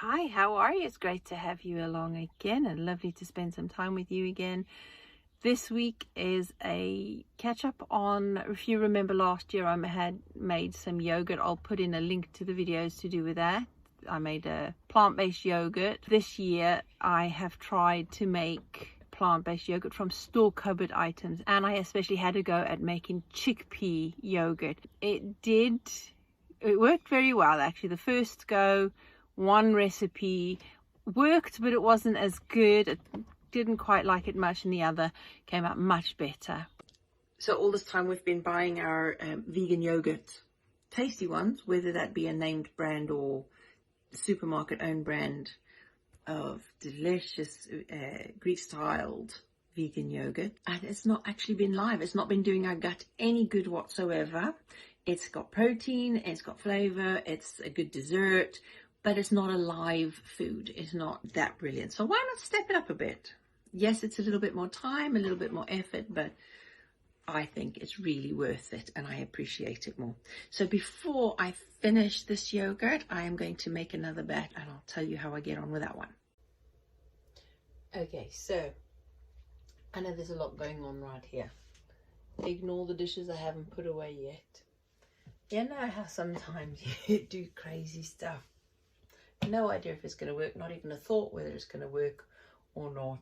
Hi, how are you? It's great to have you along again and lovely to spend some time with you again. This week is a catch up on, if you remember last year I had made some yogurt. I'll put in a link to the videos to do with that. I made a plant-based yogurt. This year I have tried to make plant-based yogurt from store cupboard items, and I especially had a go at making chickpea yogurt. It worked very well actually. The first go, one recipe worked, but it wasn't as good. I didn't quite like it much, and the other came out much better. So all this time we've been buying our vegan yogurt, tasty ones, whether that be a named brand or supermarket owned brand of delicious Greek-styled vegan yogurt. And it's not actually been live. It's not been doing our gut any good whatsoever. It's got protein, it's got flavor, it's a good dessert, but it's not a live food. It's not that brilliant. So why not step it up a bit? Yes, it's a little bit more time, a little bit more effort, but I think it's really worth it and I appreciate it more. So before I finish this yogurt, I am going to make another batch and I'll tell you how I get on with that one. Okay, so I know there's a lot going on right here. Ignore the dishes I haven't put away yet. You know how sometimes you do crazy stuff. No idea if it's going to work, not even a thought whether it's going to work or not.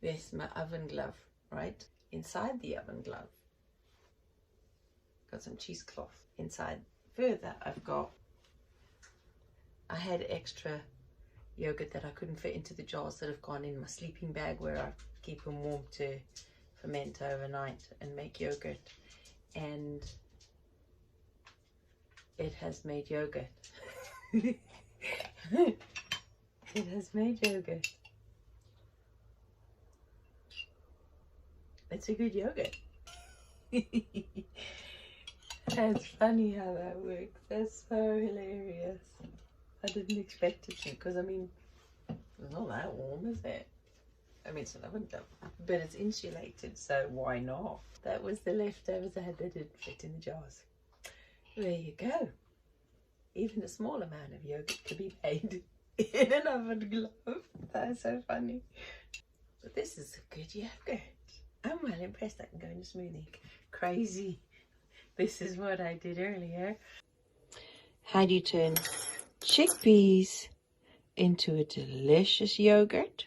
There's my oven glove, right? Inside the oven glove, got some cheesecloth. Inside further, I had extra yogurt that I couldn't fit into the jars that have gone in my sleeping bag where I keep them warm to ferment overnight and make yogurt. And it has made yogurt. It has made yogurt. It's a good yogurt. That's funny how that works. That's so hilarious. I didn't expect it to, because I mean, it's not that warm, is it? I mean, it's an oven glove, but it's insulated, so why not? That was the leftovers I had that didn't fit in the jars. There you go. Even a small amount of yogurt could be made in an oven glove. That's so funny. But this is a good yogurt. I'm well impressed. That can go in a smoothie. Crazy. This is what I did earlier. How do you turn chickpeas into a delicious yogurt?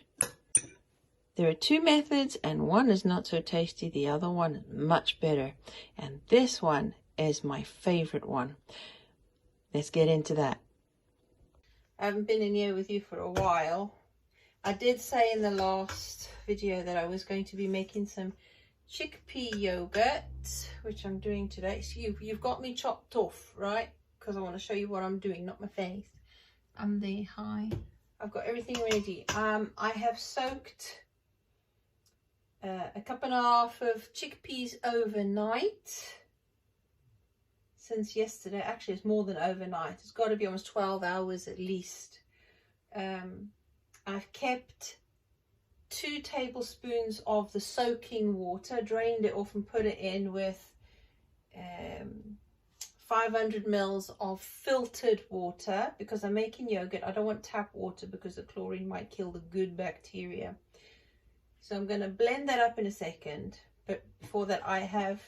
There are two methods, and one is not so tasty. The other one is much better. And this one is my favorite one. Let's get into that. I haven't been in here with you for a while. I did say in the last video that I was going to be making some chickpea yogurt, which I'm doing today. So you've got me chopped off, right? Because I want to show you what I'm doing, not my face. I'm there, hi. I've got everything ready. I have soaked a cup and a half of chickpeas overnight. Since yesterday. Actually, it's more than overnight. It's got to be almost 12 hours at least. I've kept 2 tablespoons of the soaking water, drained it off and put it in with 500 mils of filtered water, because I'm making yogurt. I don't want tap water because the chlorine might kill the good bacteria. So I'm going to blend that up in a second. But before that, I have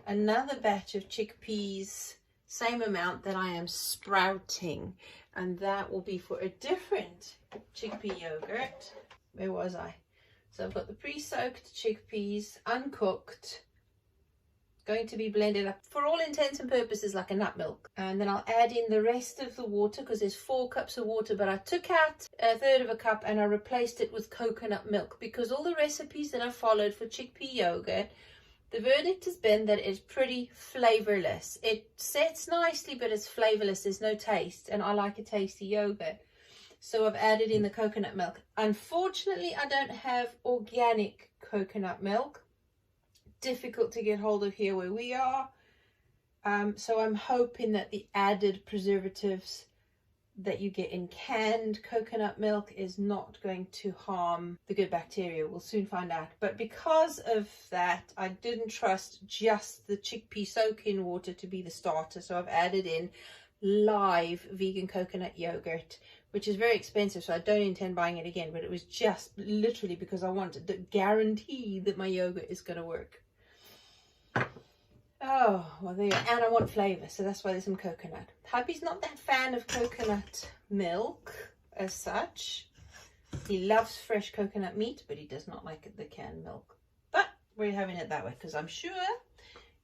another batch of chickpeas, same amount that I am sprouting, and that will be for a different chickpea yogurt. Where was I? So I've got the pre-soaked chickpeas, uncooked, going to be blended up for all intents and purposes like a nut milk. And then I'll add in the rest of the water, because there's 4 cups of water, but I took out 1/3 of a cup and I replaced it with coconut milk, because all the recipes that I followed for chickpea yogurt, the verdict has been that it's pretty flavorless. It sets nicely, but it's flavorless. There's no taste, and I like a tasty yogurt. So I've added in the coconut milk. Unfortunately, I don't have organic coconut milk. Difficult to get hold of here where we are. So I'm hoping that the added preservatives that you get in canned coconut milk is not going to harm the good bacteria. We'll soon find out. But because of that, I didn't trust just the chickpea soak-in water to be the starter. So I've added in live vegan coconut yogurt, which is very expensive, so I don't intend buying it again, but it was just literally because I wanted to guarantee that my yogurt is going to work. Oh, well there you go. And I want flavour, so that's why there's some coconut. Hubby's not that fan of coconut milk as such. He loves fresh coconut meat, but he does not like the canned milk. But we're having it that way because I'm sure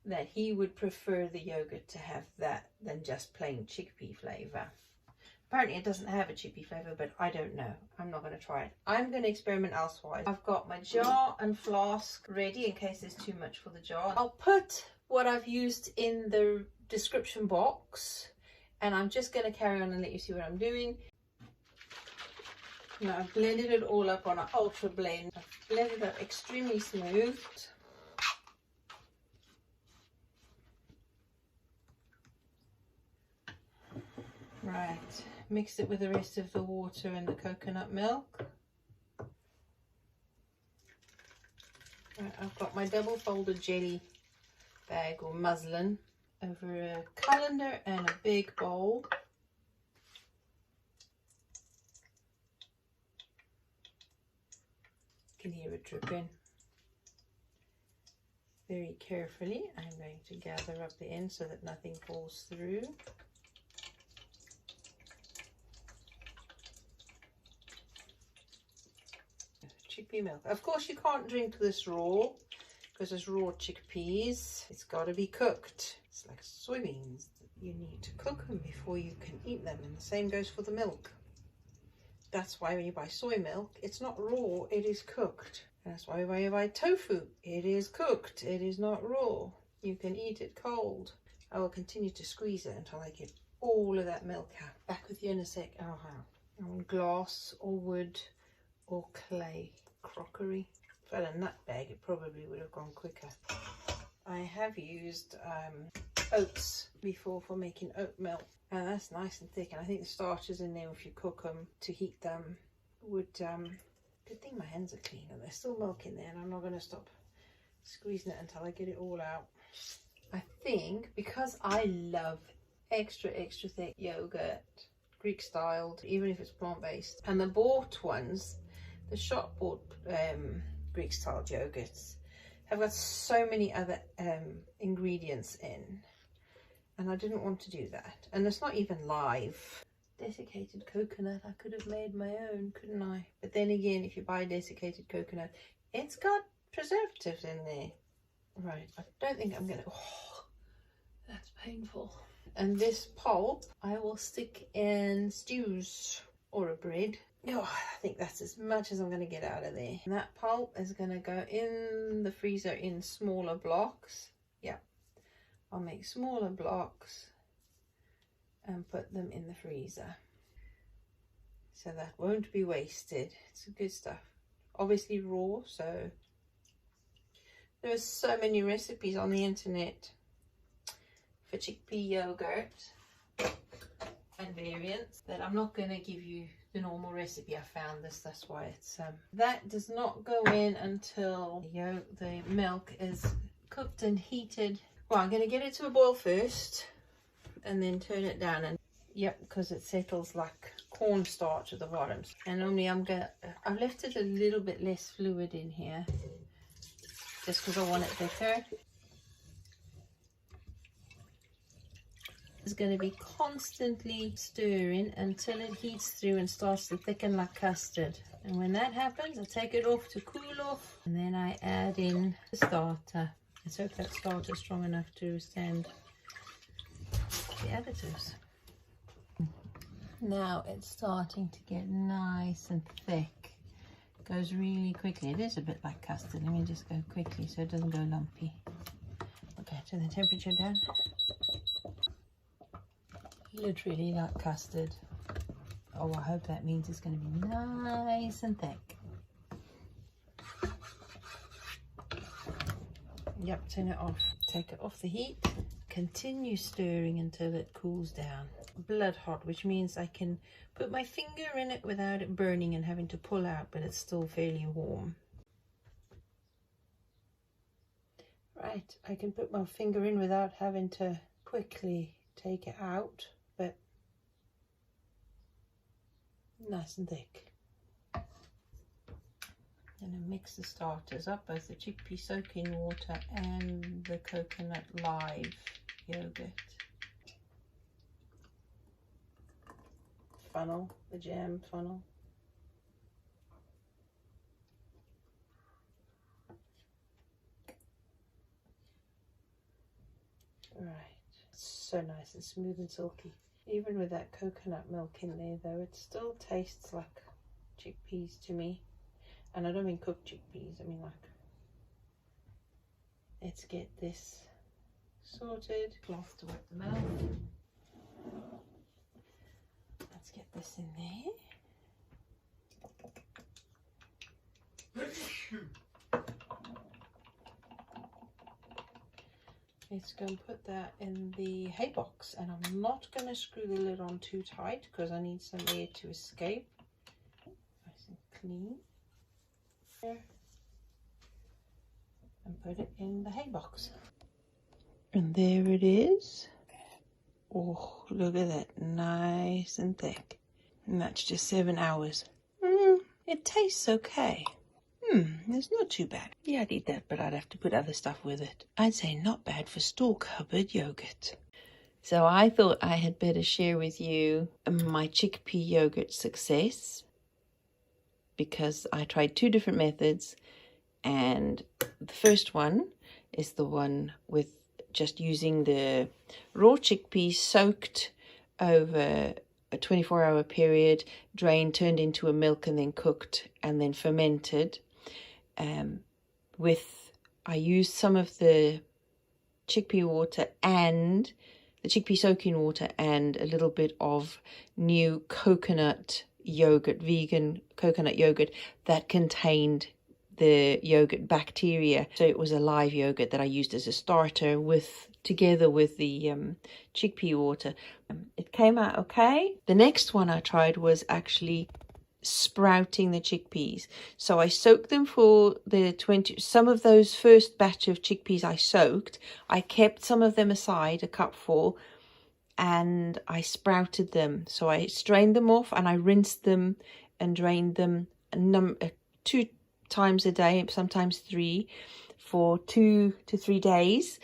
that he would prefer the yogurt to have that than just plain chickpea flavour. Apparently it doesn't have a chickpea flavour, but I don't know. I'm not going to try it. I'm going to experiment elsewise. I've got my jar and flask ready in case there's too much for the jar. I'll put what I've used in the description box, and I'm just going to carry on and let you see what I'm doing. Now I've blended it all up on an ultra blend. I've blended it extremely smooth. Right, mix it with the rest of the water and the coconut milk. Right, I've got my double folded jelly bag or muslin over a colander and a big bowl. You can hear it dripping. Very carefully, I'm going to gather up the end so that nothing falls through. Chickpea milk. Of course you can't drink this raw because it's raw chickpeas. It's got to be cooked. It's like soybeans. You need to cook them before you can eat them, and the same goes for the milk. That's why when you buy soy milk, it's not raw, it is cooked. That's why when you buy tofu, it is cooked, it is not raw. You can eat it cold. I will continue to squeeze it until I get all of that milk out. Back with you in a sec. Oh, on glass or wood or clay crockery. If I had a nut bag, it probably would have gone quicker. I have used oats before for making oat milk, and that's nice and thick, and I think the starches in there, if you cook them to heat them, would good thing my hands are clean and there's still milk in there, and I'm not going to stop squeezing it until I get it all out. I think because I love extra thick yogurt, Greek styled, even if it's plant-based, and the bought ones, the shop bought Greek styled yogurts have got so many other ingredients in, and I didn't want to do that. And it's not even live. Desiccated coconut, I could have made my own, couldn't I? But then again, if you buy desiccated coconut, it's got preservatives in there. Right, I don't think I'm gonna, oh, that's painful. And this pulp I will stick in stews or a bread. Oh, I think that's as much as I'm going to get out of there. And that pulp is going to go in the freezer in smaller blocks. Yeah, I'll make smaller blocks and put them in the freezer. So that won't be wasted. It's good stuff. Obviously raw, so there are so many recipes on the internet for chickpea yogurt and variants that I'm not going to give you the normal recipe. I found this, that's why it's that does not go in until the milk is cooked and heated. Well, I'm going to get it to a boil first and then turn it down, and yep, because it settles like cornstarch at the bottom. And normally I've left it a little bit less fluid in here just because I want it thicker. Is going to be constantly stirring until it heats through and starts to thicken like custard. And when that happens, I take it off to cool off, and then I add in the starter. Let's hope that starter is strong enough to stand the additives. Now it's starting to get nice and thick. It goes really quickly. It is a bit like custard. Let me just go quickly so it doesn't go lumpy. Okay, turn the temperature down. Literally like custard. Oh, I hope that means it's going to be nice and thick. Yep, turn it off. Take it off the heat. Continue stirring until it cools down. Blood hot, which means I can put my finger in it without it burning and having to pull out, but it's still fairly warm. Right, I can put my finger in without having to quickly take it out. But nice and thick. And then mix the starters up, both the chickpea soaking water and the coconut live yogurt. Funnel, the jam funnel. Right, so nice and smooth and silky. Even with that coconut milk in there though, it still tastes like chickpeas to me. And I don't mean cooked chickpeas, I mean like, let's get this sorted. Cloth to wet the mouth. Let's get this in there. Let's go and put that in the hay box, and I'm not going to screw the lid on too tight because I need some air to escape. Nice and clean. And put it in the hay box. And there it is. Oh, look at that, nice and thick. And that's just 7 hours. It tastes okay. It's not too bad. Yeah, I'd eat that, but I'd have to put other stuff with it. I'd say not bad for store cupboard yogurt. So I thought I had better share with you my chickpea yogurt success, because I tried 2 different methods, and the first one is the one with just using the raw chickpeas soaked over a 24-hour period, drained, turned into a milk, and then cooked, and then fermented. I used some of the chickpea water and the chickpea soaking water and a little bit of new coconut yogurt, vegan coconut yogurt that contained the yogurt bacteria. So it was a live yogurt that I used as a starter together with the chickpea water. It came out okay. The next one I tried was actually sprouting the chickpeas. So I soaked them for some of those first batch of chickpeas I soaked. I kept some of them aside, a cupful, and I sprouted them. So I strained them off and I rinsed them and drained them 2 times a day, sometimes 3, for 2 to 3 days.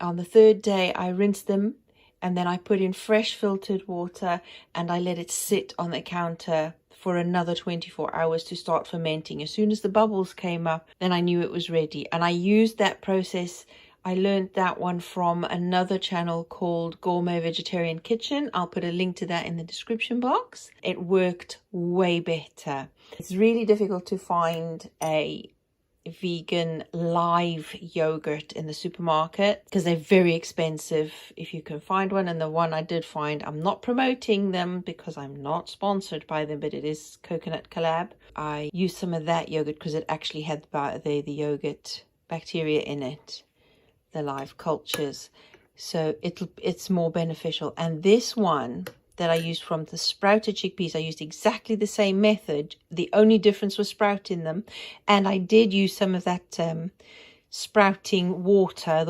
On the 3rd day I rinsed them, and then I put in fresh filtered water and I let it sit on the counter for another 24 hours to start fermenting. As soon as the bubbles came up, then I knew it was ready. And I used that process. I learned that one from another channel called Gourmet Vegetarian Kitchen. I'll put a link to that in the description box. It worked way better. It's really difficult to find a vegan live yogurt in the supermarket because they're very expensive if you can find one. And the one I did find, I'm not promoting them because I'm not sponsored by them, but it is Coconut Collab. I used some of that yogurt because it actually had the yogurt bacteria in it, the live cultures, so it's more beneficial. And this one that I used from the sprouted chickpeas, I used exactly the same method. The only difference was sprouting them. And I did use some of that sprouting water,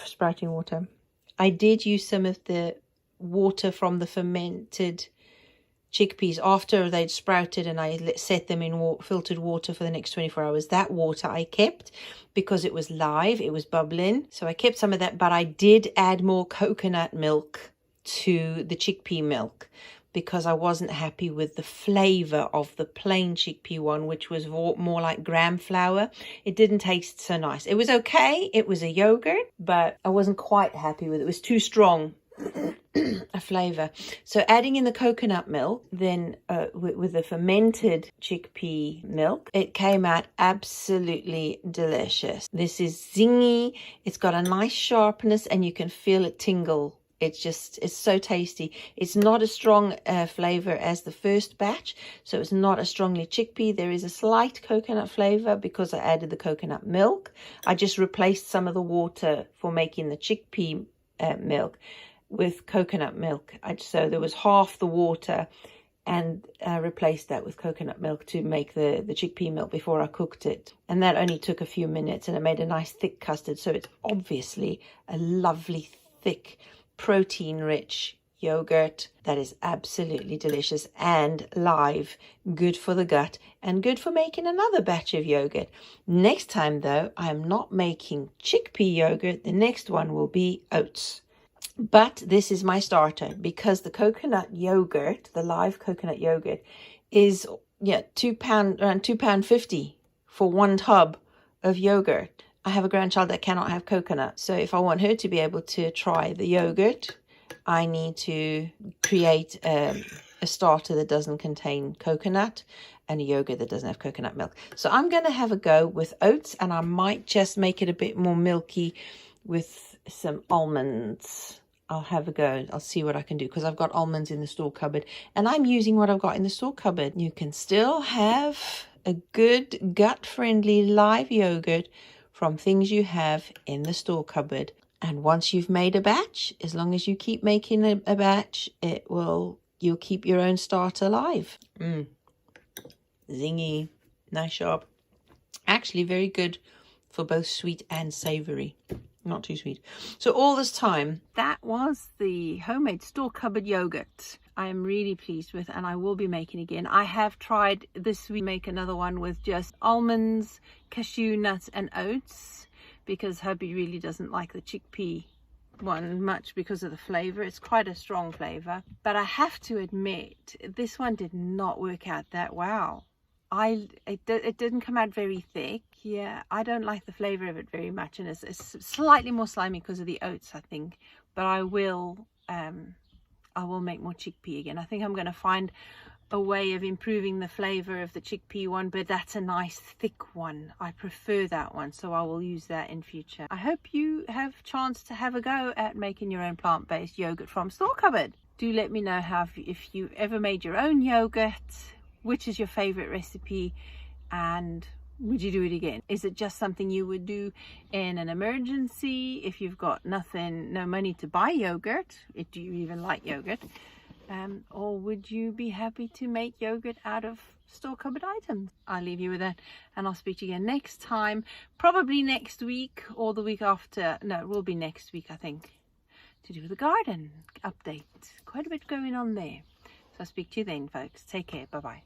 sprouting water. I did use some of the water from the fermented chickpeas after they'd sprouted, and I set them in filtered water for the next 24 hours. That water I kept because it was live, it was bubbling. So I kept some of that, but I did add more coconut milk to the chickpea milk because I wasn't happy with the flavor of the plain chickpea one, which was more like gram flour. It didn't taste so nice. It was okay, it was a yogurt, but I wasn't quite happy with it. It was too strong a flavor. So adding in the coconut milk, then with the fermented chickpea milk, it came out absolutely delicious. This is zingy, it's got a nice sharpness, and you can feel it tingle. It's so tasty. It's not as strong flavor as the first batch, so it's not as strongly chickpea. There is a slight coconut flavor because I added the coconut milk. I just replaced some of the water for making the chickpea milk with coconut milk. So there was half the water, and replaced that with coconut milk to make the chickpea milk before I cooked it. And that only took a few minutes, and it made a nice thick custard. So it's obviously a lovely, thick, protein-rich yogurt that is absolutely delicious and live, good for the gut and good for making another batch of yogurt. Next time though, I'm not making chickpea yogurt. The next one will be oats. But this is my starter because the coconut yogurt, the live coconut yogurt, is around £2.50 for one tub of yogurt. I have a grandchild that cannot have coconut, so if I want her to be able to try the yogurt, I need to create a starter that doesn't contain coconut and a yogurt that doesn't have coconut milk. So I'm going to have a go with oats, and I might just make it a bit more milky with some almonds. I'll have a go. I'll see what I can do because I've got almonds in the store cupboard and I'm using what I've got in the store cupboard. You can still have a good gut-friendly live yogurt from things you have in the store cupboard. And once you've made a batch, as long as you keep making a batch, you'll keep your own starter alive. Zingy. Nice job. Actually very good for both sweet and savory. Not too sweet. So all this time, that was the homemade store cupboard yogurt. I am really pleased with, and I will be making again. I have tried this week make another one with just almonds, cashew nuts and oats, because hubby really doesn't like the chickpea one much because of the flavor. It's quite a strong flavor, but I have to admit this one did not work out that well. It didn't come out very thick. Yeah, I don't like the flavor of it very much, and it's slightly more slimy because of the oats, I think. But I will make more chickpea again. I think I'm going to find a way of improving the flavor of the chickpea one, but that's a nice thick one. I prefer that one, so I will use that in future. I hope you have a chance to have a go at making your own plant-based yogurt from store cupboard. Do let me know if you ever made your own yogurt. Which is your favorite recipe, and would you do it again? Is it just something you would do in an emergency if you've got no money to buy yogurt? Do you even like yogurt? Or would you be happy to make yogurt out of store cupboard items? I'll leave you with that, and I'll speak to you again next time, probably next week or the week after. No, it will be next week, I think, to do with the garden update. Quite a bit going on there. So I'll speak to you then, folks. Take care. Bye-bye.